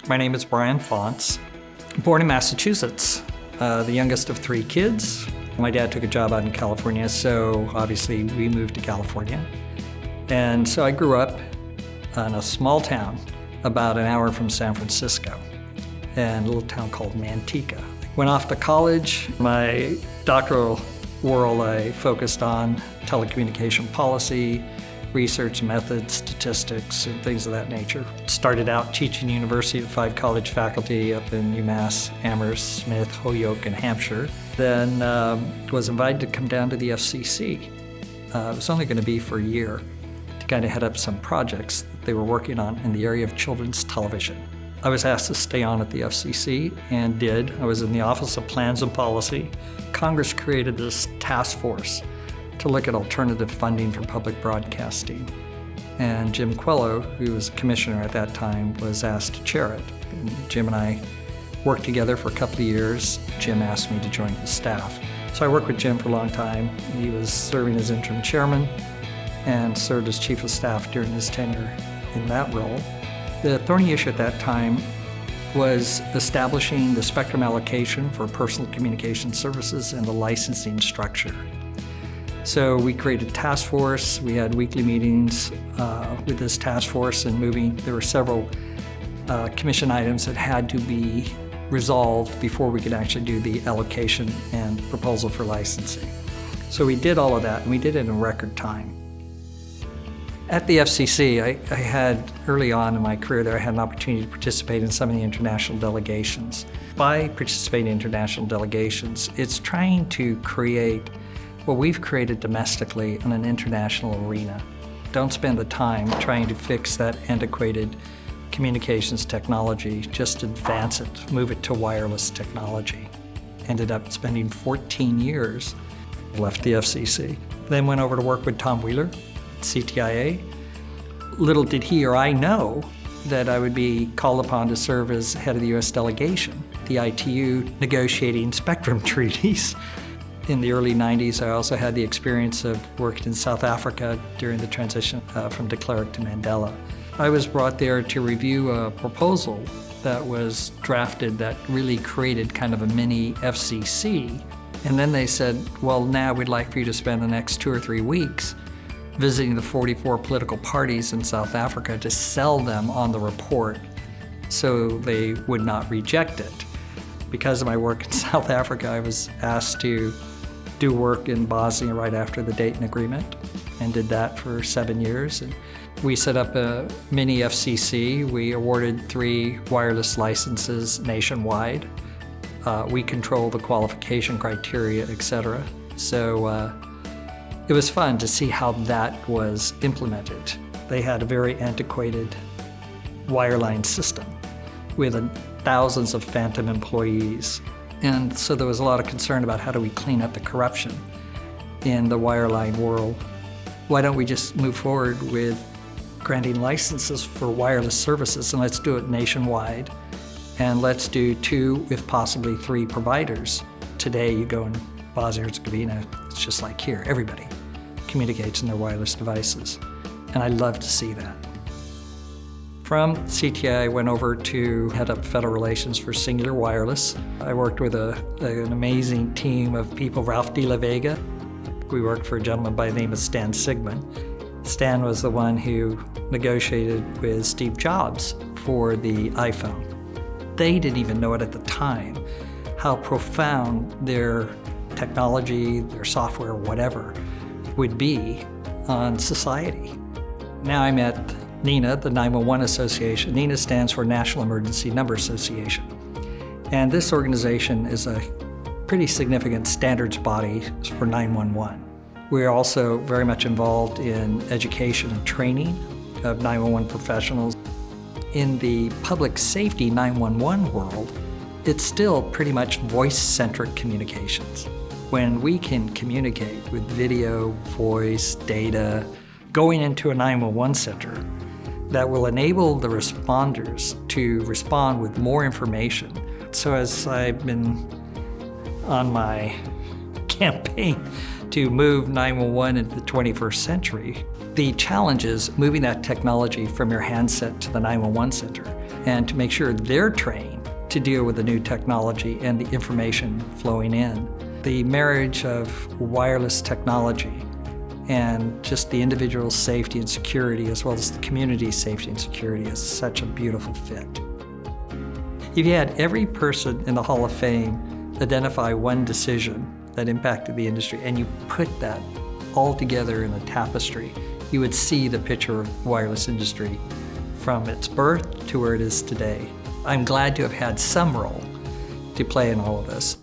My name is Brian Fonts. Born in Massachusetts, the youngest of 3 kids. My dad took a job out in California, so obviously we moved to California. And so I grew up in a small town about an hour from San Francisco, in a little town called Manteca. Went off to college. My doctoral world, I focused on telecommunication policy, research methods, statistics, and things of that nature. Started out teaching university at 5 college faculty up in UMass, Amherst, Smith, Holyoke, and Hampshire. Then was invited to come down to the FCC. It was only going to be for a year to kind of head up some projects that they were working on in the area of children's television. I was asked to stay on at the FCC and did. I was in the Office of Plans and Policy. Congress created this task force to look at alternative funding for public broadcasting. And Jim Quello, who was a commissioner at that time, was asked to chair it. And Jim and I worked together for a couple of years. Jim asked me to join his staff. So I worked with Jim for a long time. He was serving as interim chairman and served as chief of staff during his tenure in that role. The thorny issue at that time was establishing the spectrum allocation for personal communication services and the licensing structure. So we created a task force. We had weekly meetings with this task force and moving. There were several commission items that had to be resolved before we could actually do the allocation and proposal for licensing. So we did all of that, and we did it in record time. At the FCC, I had, early on in my career there, I had an opportunity to participate in some of the international delegations. By participating in international delegations, it's trying to create what we've created domestically in an international arena. Don't spend the time trying to fix that antiquated communications technology, just advance it, move it to wireless technology. Ended up spending 14 years, left the FCC. Then went over to work with Tom Wheeler, CTIA. Little did he or I know that I would be called upon to serve as head of the U.S. delegation, the ITU negotiating spectrum treaties. In the early 90s, I also had the experience of working in South Africa during the transition from de Klerk to Mandela. I was brought there to review a proposal that was drafted that really created kind of a mini FCC. And then they said, well, now we'd like for you to spend the next 2 or 3 weeks visiting the 44 political parties in South Africa to sell them on the report so they would not reject it. Because of my work in South Africa, I was asked to do work in Bosnia right after the Dayton Agreement and did that for 7 years. And we set up a mini FCC. We awarded 3 wireless licenses nationwide. We control the qualification criteria, etc. So it was fun to see how that was implemented. They had a very antiquated wireline system with thousands of phantom employees. And so there was a lot of concern about how do we clean up the corruption in the wireline world. Why don't we just move forward with granting licenses for wireless services, and let's do it nationwide, and let's do 2, if possibly 3 providers. Today you go in Bosnia-Herzegovina, it's just like here, everybody communicates in their wireless devices. And I love to see that. From CTI, I went over to head up federal relations for Singular Wireless. I worked with an amazing team of people, Ralph de la Vega. We worked for a gentleman by the name of Stan Sigman. Stan was the one who negotiated with Steve Jobs for the iPhone. They didn't even know it at the time, how profound their technology, their software, whatever, would be on society. Now I'm at NENA, the 911 Association. NENA stands for National Emergency Number Association. And this organization is a pretty significant standards body for 911. We're also very much involved in education and training of 911 professionals. In the public safety 911 world, it's still pretty much voice-centric communications. When we can communicate with video, voice, data, going into a 911 center, that will enable the responders to respond with more information. So as I've been on my campaign to move 911 into the 21st century, the challenge is moving that technology from your handset to the 911 center and to make sure they're trained to deal with the new technology and the information flowing in. The marriage of wireless technology and just the individual safety and security, as well as the community safety and security, is such a beautiful fit. If you had every person in the Hall of Fame identify one decision that impacted the industry, and you put that all together in a tapestry, you would see the picture of the wireless industry from its birth to where it is today. I'm glad to have had some role to play in all of this.